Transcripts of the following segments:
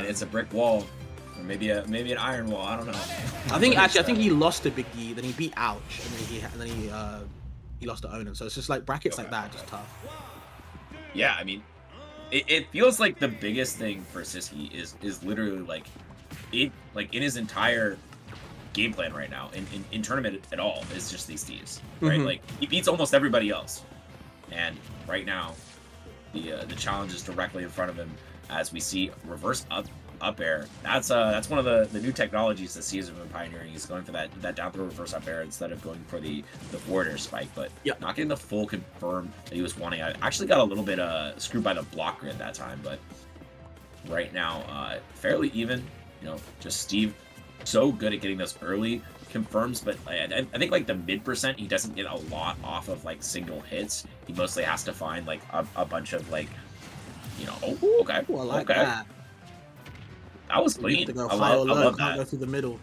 it's a brick wall, or maybe an iron wall. I don't know. I think he lost to Big D, then he beat Ouch, and then he lost to Onan. So it's just like brackets like that, just tough. Yeah, I mean, it feels like the biggest thing for Sisqui is literally like in his entire game plan right now in tournament at all is just these thieves, right? Like he beats almost everybody else, and right now the challenge is directly in front of him as we see reverse up air. That's one of the new technologies that CS have been pioneering. He's going for that down throw reverse up air instead of going for the forward air spike, but not getting the full confirm that he was wanting. I actually got a little bit screwed by the block grid that time, but right now fairly even. You know, just Steve so good at getting those early confirms, but I think like the mid percent he doesn't get a lot off of like single hits. He mostly has to find like a bunch of like, you know, okay. That was clean. I love that. Can't go through the middle.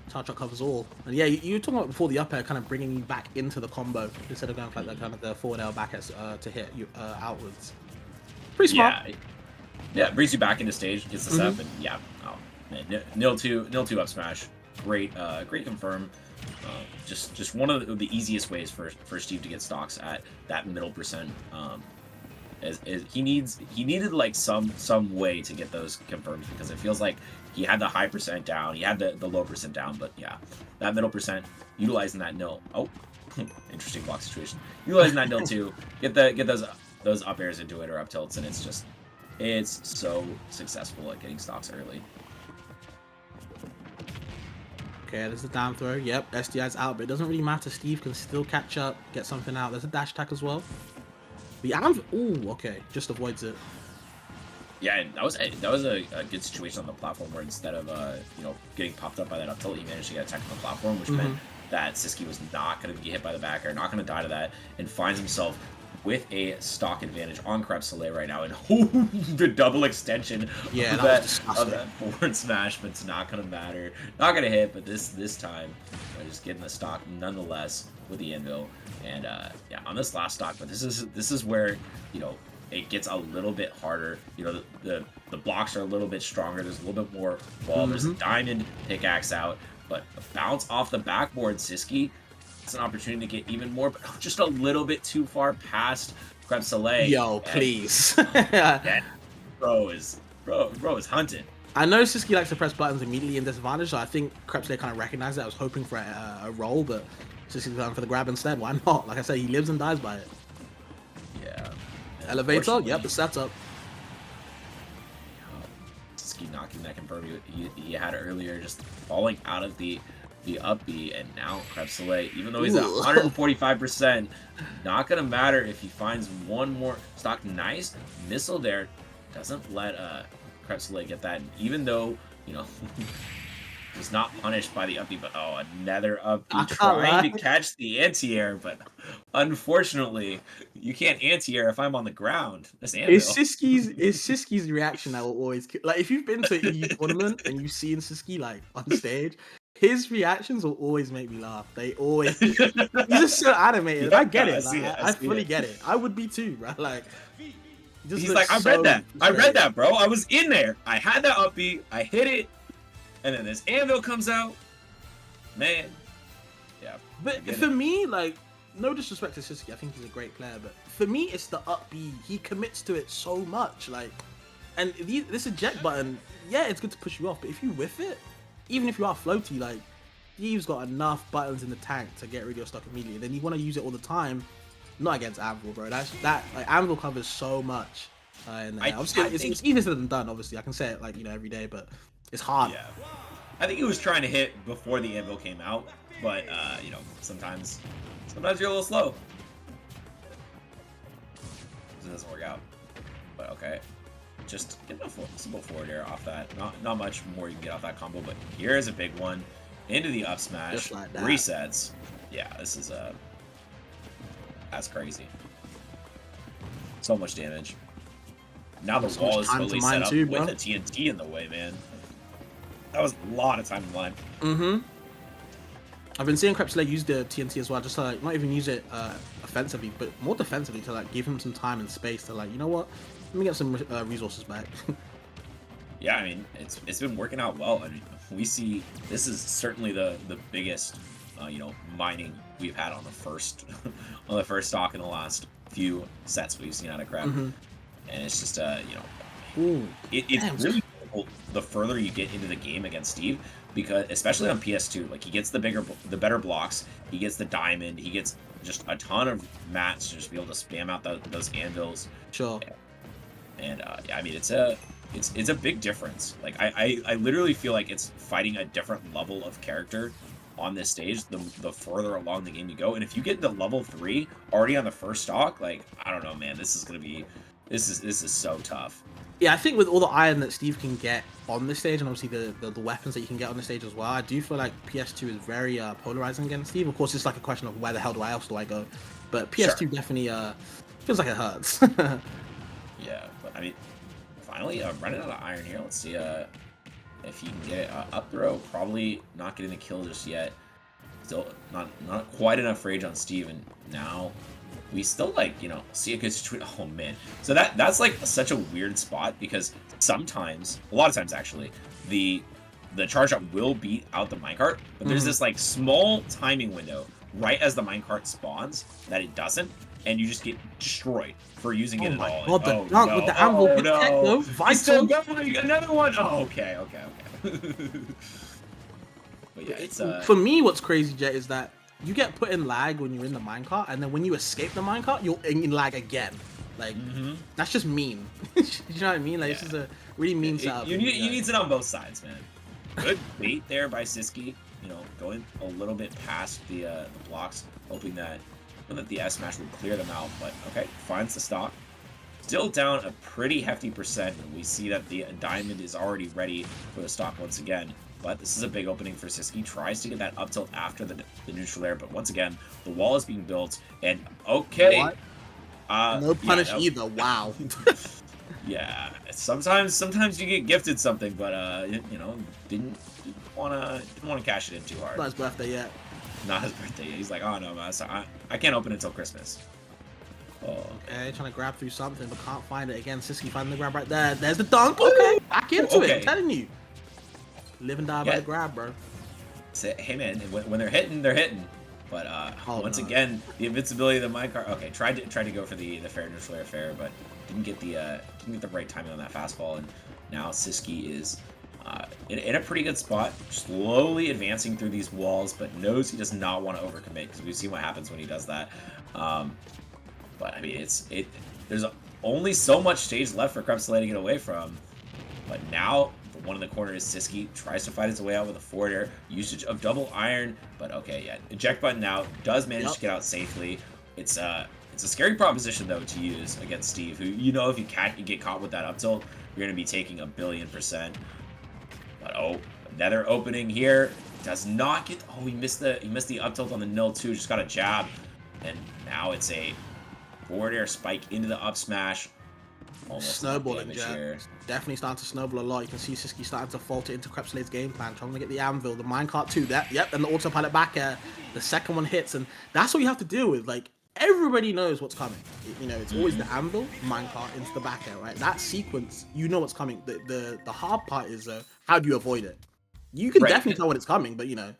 Touch up covers all. And yeah, you were talking about before the up air kind of bringing you back into the combo instead of going for like that kind of the forward air back to hit you outwards. Pretty smart. Yeah, it brings you back into stage, gets us up, and yeah. Oh man, nil two up smash. Great confirm. Just one of the easiest ways for Steve to get stocks at that middle percent. He needed like some way to get those confirms, because it feels like he had the high percent down, he had the low percent down, but yeah, that middle percent, utilizing that nil. Oh, interesting block situation. Utilizing that nil too, get those up airs into it or up tilts, and it's so successful at getting stocks early. Okay, there's the down throw. Yep, SDI's out, but it doesn't really matter. Steve can still catch up, get something out. There's a dash attack as well. The ooh, okay, just avoids it. Yeah, and that was a good situation on the platform where instead of you know, getting popped up by that up tilt, he managed to get attacked on the platform, which meant that Sisqui was not going to get hit by the back air, not going to die to that, and finds himself with a stock advantage on crepe salee right now, and the double extension of that forward smash, but it's not going to matter. Not going to hit, but this time, just getting the stock nonetheless with the anvil. And yeah, on this last stock, but this is where, you know, it gets a little bit harder. You know, the blocks are a little bit stronger. There's a little bit more wall. There's a diamond pickaxe out, but a bounce off the backboard, Sisqui. It's an opportunity to get even more, but just a little bit too far past crepe salee. Yo, please. Bro is hunting. I know Sisqui likes to press buttons immediately in disadvantage, so I think crepe salee kind of recognized that. I was hoping for a roll, but Sisqi's going for the grab instead. Why not? Like I said, he lives and dies by it. Yeah. Elevator. Yep, the setup. Sisqui knocking that confirm he had earlier, just falling out of the up B, and now crepe salee, even though he's at 145%, not gonna matter if he finds one more stock. Nice missile there, doesn't let crepe salee get that, and even though, you know, was not punished by the up B, but another up B trying to catch the anti-air, but unfortunately you can't anti-air if I'm on the ground. It's Sisqi's reaction that will always, like, if you've been to an EU tournament and you've seen Sisqui like on stage, his reactions will always make me laugh. They always, he's just so animated. Yeah, I get it. I fully get it. I would be too, bro. Like, he's like, I read that, bro. I was in there. I had that up B. I hit it, and then this anvil comes out. Man, yeah. But for me, like, no disrespect to Sisqui, I think he's a great player, but for me, it's the up B. He commits to it so much, like, and this eject button, yeah, it's good to push you off, but if you whiff it, even if you are floaty, like, Steve's got enough buttons in the tank to get rid of your stock immediately. Then you want to use it all the time, not against Anvil, bro. Like, Anvil covers so much. And it's easier said than done, obviously. I can say it, like, you know, every day, but it's hard. Yeah, I think he was trying to hit before the Anvil came out, but you know, sometimes you're a little slow. It doesn't work out. But okay. Just get a simple forward air off that. Not much more you can get off that combo, but here is a big one. Into the up smash. Like resets. Yeah, this is that's crazy. So much damage. Now the wall is totally set up with a TNT in the way, man. That was a lot of time in line. I've been seeing crepe salee use the TNT as well, just to, like, not even use it offensively, but more defensively, to like give him some time and space to, like, you know what? Let me get some resources back. Yeah, I mean, it's been working out well. I mean, we see this is certainly the biggest, mining we've had on the first on the first stock in the last few sets we've seen out of Crep, Mm-hmm. and it's just Ooh, it's damn. really difficult the further you get into the game against Steve, because especially on PS2, like he gets the better blocks, he gets the diamond, he gets just a ton of mats to just be able to spam out those anvils. Sure. And yeah, I mean, it's a big difference. Like I literally feel like it's fighting a different level of character on this stage the further along the game you go. And if you get to level 3 already on the first stock, like I don't know, man, this is so tough. Yeah, I think with all the iron that Steve can get on this stage, and obviously the weapons that you can get on the stage as well, I do feel like PS2 is very polarizing against Steve. Of course, it's like a question of where the hell else do I go, but Sure. PS2 definitely feels like it hurts. Yeah, but I mean, finally running out of iron here. Let's see if he can get it up throw. Probably not getting the kill just yet. Still not quite enough rage on Steven. Now we still see a good situation. Oh man, so that's like such a weird spot because sometimes, a lot of times actually, the charge up will beat out the minecart, but there's this like small timing window right as the minecart spawns that it doesn't, and you just get destroyed for using it at all. God, the Oh dunk no! with the anvil, Oh good tech no! though, He's still vital. going. Another one. Oh, okay. But yeah, it's For me, what's crazy, Jet, is that you get put in lag when you're in the minecart, and then when you escape the minecart, you're in lag again. Like that's just mean. You know what I mean? Like Yeah. this is a really mean setup. You need it on both sides, man. Good bait there by Sisqui. Going a little bit past the blocks, hoping that the S smash would clear them out. But okay, finds the stock. Still down a pretty hefty percent. And we see that the diamond is already ready for the stock once again. But this is a big opening for Sisqui. Tries to get that up tilt after the neutral air, but once again, the wall is being built. And okay, What? No punish either. Wow. Yeah, sometimes you get gifted something, but didn't wanna cash it in too hard. Not his birthday yet. Not his birthday. He's like, oh no, man, I can't open it until Christmas. Oh, okay. Trying to grab through something, but can't find it again. Sisqui finding the grab right there. There's the dunk. Okay, back into it. I'm telling you, live and die by the grab, bro. Say, hey man, when they're hitting, they're hitting. But once again, the invincibility of the minecart. Okay, tried to go for the fair neutral air fair, but didn't get the right timing on that fastball. And now Sisqui is in a pretty good spot, slowly advancing through these walls, but knows he does not want to overcommit because we've seen what happens when he does that. But I mean, there's only so much stage left for crepe to get away from. But now, the one in the corner is Sisqui, tries to fight his way out with a forward air, usage of double iron, but okay, yeah, eject button out, does manage to get out safely. It's a scary proposition, though, to use against Steve, who, if you get caught with that up tilt, you're going to be taking 1,000,000,000%. But, nether opening here, does not get, he missed the up tilt on the nil, too, just got a jab, and now it's a forward air spike into the up smash. Almost snowballing, Jet. Definitely starting to snowball a lot. You can see Sisqui starting to falter into crepe game plan, trying to get the anvil, the minecart too. Yep, and the autopilot back air. The second one hits, and that's what you have to deal with. Like, everybody knows what's coming. It's always the anvil, minecart into the back air, right? That sequence, you know what's coming. The hard part is how do you avoid it? You can definitely tell when it's coming, but how the hell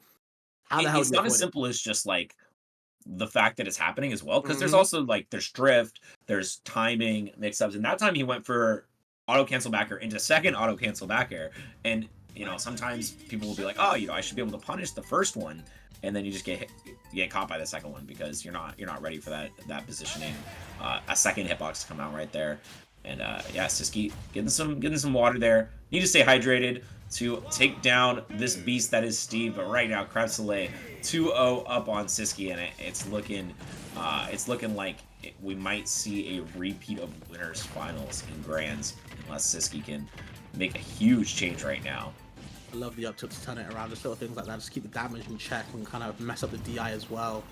do you avoid it? It's not as simple as just like the fact that it's happening as well, because there's also there's drift, there's timing mix-ups, and that time he went for auto cancel back air into second auto cancel back air, and sometimes people will be like, I should be able to punish the first one, and then you just get caught by the second one because you're not ready for that positioning. A second hitbox to come out right there, and yeah, Sisqui getting some water there. Need to stay hydrated to take down this beast that is Steve, but right now crepe 2-0 up on Sisqui, and it's looking like we might see a repeat of winners finals in grands unless Sisqui can make a huge change right now. I love the up tilt to turn it around, just little things like that, just keep the damage in check and kind of mess up the DI as well.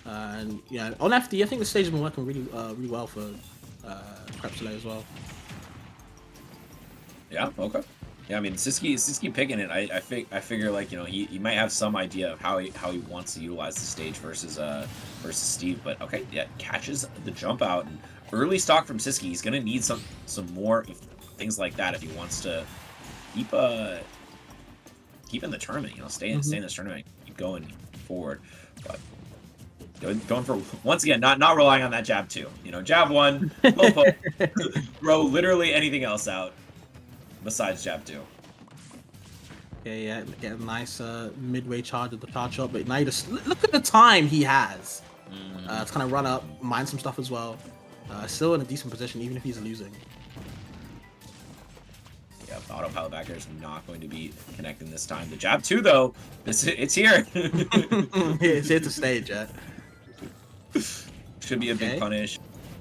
And on FD, I think the stage has been working really well for crepe as well. Yeah, okay. Yeah, I mean, Sisqui picking it. I figure like he might have some idea of how he wants to utilize the stage versus Steve. But okay, yeah, catches the jump out and early stock from Sisqui. He's gonna need some more things like that if he wants to keep in the tournament. You know, stay in this tournament, keep going forward. But going for once again, not relying on that jab 2. You know, jab 1, low poke, throw literally anything else out besides jab 2. Yeah, get a nice midway charge of the charge up, but now you just look at the time he has to kind of run up, mine some stuff as well. Still in a decent position, even if he's losing. Yeah, the autopilot back there is not going to be connecting this time. The jab 2, though, it's here. It's here to stay, Jet. Should be a big punish.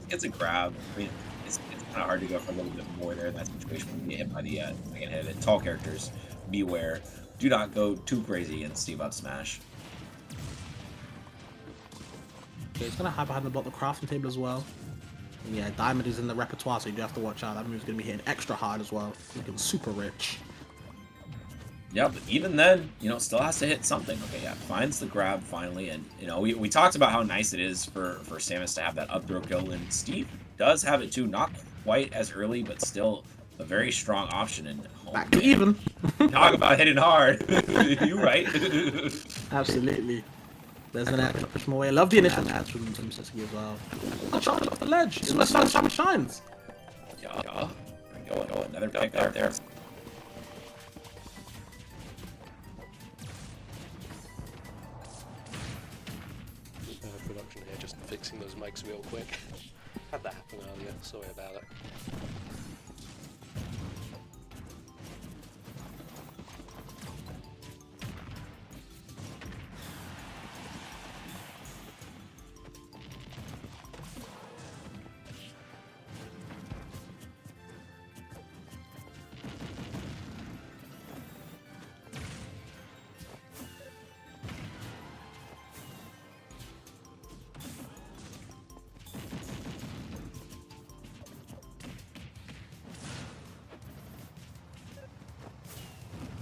Gets a grab. I mean, it's kind of hard to go for a little bit more there in that situation when you get hit by the second hit. And tall characters, beware. Do not go too crazy against Steve Up Smash. Okay, he's gonna hide behind the crafting table as well. And yeah, Diamond is in the repertoire, so you do have to watch out. That move's gonna be hitting extra hard as well. Looking super rich. Yeah, but even then, you know, still has to hit something. Okay, yeah, finds the grab finally, and you know, we talked about how nice it is for Samus to have that up throw kill, and Steve does have it too. Not quite as early, but still a very strong option. And back to even. Talk about hitting hard. You right? Absolutely. There's an extra push more way. I love the initial catch from Sisqui as well. I'll charge off the ledge. It's where Samus shines. Yeah. Go, another pick there. Production here, just fixing those mics real quick. Had that happen earlier, sorry about it.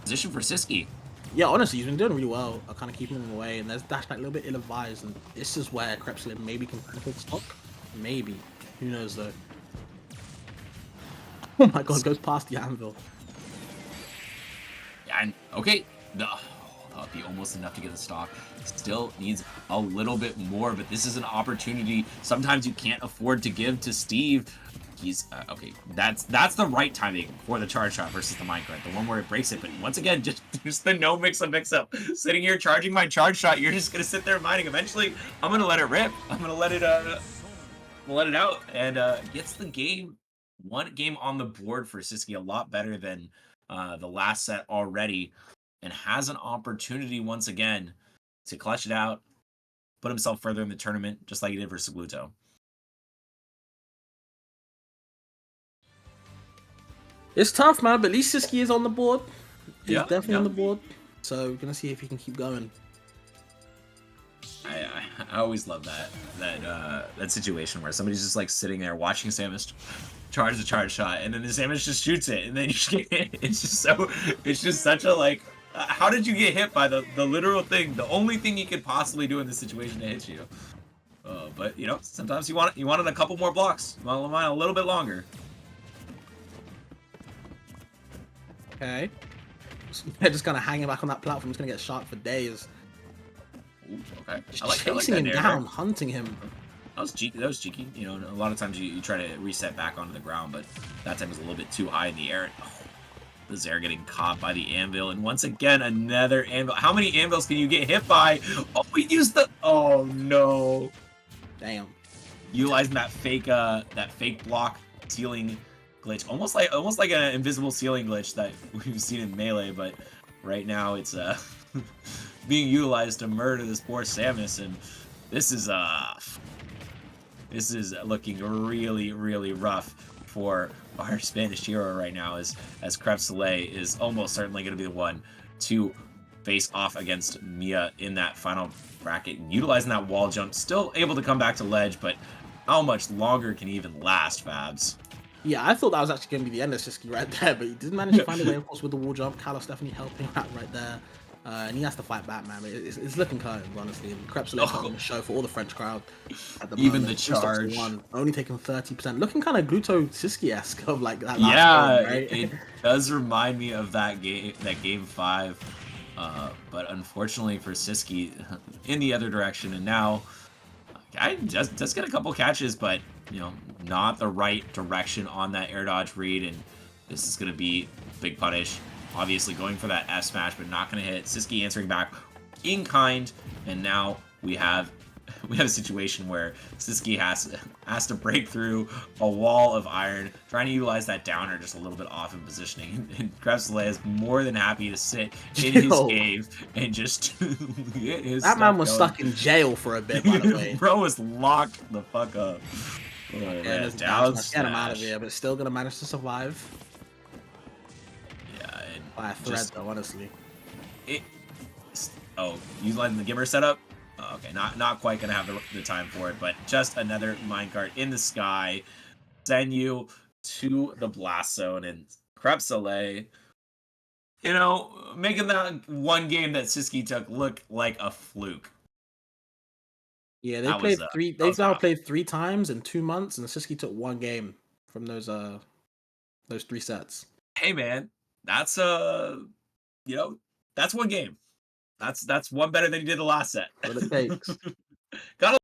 Position for Sisqui. Yeah, honestly, he's been doing really well. Kind of keeping him away, and there's Dash Back a little bit ill-advised, and this is where crepe maybe can hold stock. Maybe. Who knows, though. Oh my god, goes past the anvil. Yeah, and okay. That'll be almost enough to get the stock. Still needs a little bit more, but this is an opportunity sometimes you can't afford to give to Steve. He's okay. That's the right timing for the charge shot versus the minecart, the one where it breaks it. But once again, just the no mix up. Sitting here charging my charge shot, you're just gonna sit there mining. Eventually, I'm gonna let it rip. I'm gonna let it out, and gets the game. One game on the board for Sisqui, a lot better than the last set already, and has an opportunity once again to clutch it out, put himself further in the tournament, just like he did for Sagluto. It's tough, man, but at least Sisqui is on the board. He's definitely on the yeah. board. So we're gonna see if he can keep going. I always love that situation where somebody's just like sitting there watching Samus charge the charge shot, and then the Samus just shoots it, and then you just get hit. It's just such a like. How did you get hit by the literal thing, the only thing you could possibly do in this situation to hit you? But you know, sometimes you wanted a couple more blocks, you want a little bit longer. Okay. Just kind of hanging back on that platform. He's gonna get shot for days. Ooh, okay. Chasing him down, hunting him. That was cheeky. You know, a lot of times you try to reset back onto the ground, but that time was a little bit too high in the air. Oh, the Zare getting caught by the anvil, and once again another anvil. How many anvils can you get hit by? Oh, we used the. Oh no! Damn. Utilizing that fake block ceiling glitch, almost like an invisible ceiling glitch that we've seen in Melee, but right now it's being utilized to murder this poor Samus, and this is looking really rough for our Spanish hero right now, as crepe salee is almost certainly going to be the one to face off against Mia in that final bracket, and utilizing that wall jump, still able to come back to ledge, but how much longer can he even last, Fabs? Yeah, I thought that was actually going to be the end of Sisqui right there, but he did manage to find a way, of course, with the wall jump. Kalos definitely helping out right there. And he has to fight back, man. It's looking curtains, honestly. And crepe salee put on the show for all the French crowd at the Even moment. the 3 stocks to charge. 1, only taking 30%. Looking kind of Gluto Sisqui-esque of like that last Yeah, game, right? it does remind me of that game 5. But unfortunately for Sisqui, in the other direction, and now I just get a couple catches, but you know, not the right direction on that air dodge read, and this is gonna be big punish. Obviously going for that F smash, but not gonna hit. Sisqui answering back in kind, and now we have a situation where Sisqui has to break through a wall of iron, trying to utilize that downer just a little bit off in positioning. And crepe salee is more than happy to sit in his Yo. cave and just get his That man stuff was going. stuck in jail for a bit, by the way. Bro was locked the fuck up. Oh And man, there's down get him out of smash. here, but still gonna manage to survive Yeah, and by a thread, though. Honestly, oh, you letting the Gimmer setup? Oh, okay, not quite gonna have the time for it, but just another minecart in the sky, send you to the blast zone, and crepe salee, you know, making that one game that Sisqui took look like a fluke. yeah, they That was played 3. that They've was now rough. played 3 times in 2 months, and Sisqui took 1 game from those 3 sets. Hey man, that's you know, that's one game. That's one better than he did the last set. What it takes. Gotta